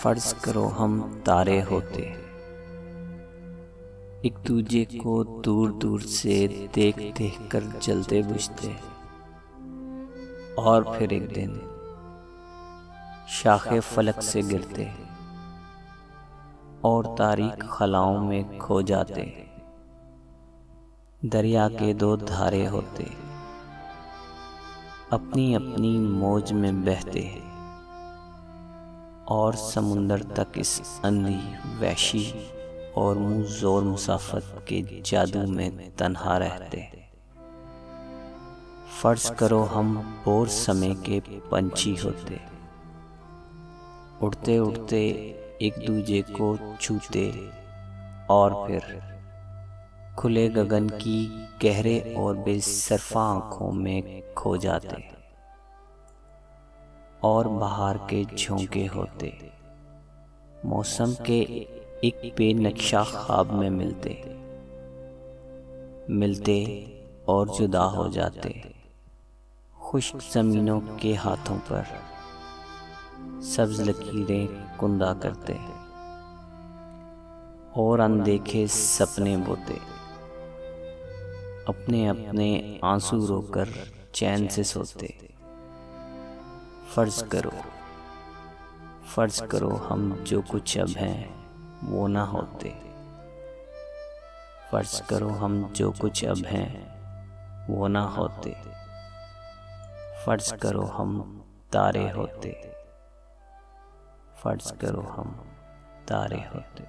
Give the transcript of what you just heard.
फर्ज करो हम तारे होते, एक दूजे को दूर दूर से देख देख कर जलते बुझते, और फिर एक दिन शाखे फलक से गिरते और तारीक खलाओं में खो जाते। दरिया के दो धारे होते, अपनी अपनी मौज में बहते, और समुंदर तक इस अंधी वैशी और मुँह जोर मुसाफत के जादू में तन्हा रहते। फर्ज करो हम बोर समय के पंछी होते, उड़ते उड़ते एक दूजे को छूते, और फिर खुले गगन की गहरे और बेसरफा आँखों में खो जाते, और बाहर के झोंके होते, मौसम के एक बेनक्शा ख्वाब में मिलते और जुदा हो जाते। खुश्क ज़मीनों के हाथों पर सब्ज़ लकीरें कुंदा करते, और अनदेखे सपने बोते, अपने अपने आंसू रोकर चैन से सोते। फर्ज करो हम जो कुछ अब हैं वो ना होते। फर्ज करो हम जो कुछ अब हैं वो ना होते। फर्ज करो हम तारे होते। फर्ज करो हम तारे होते।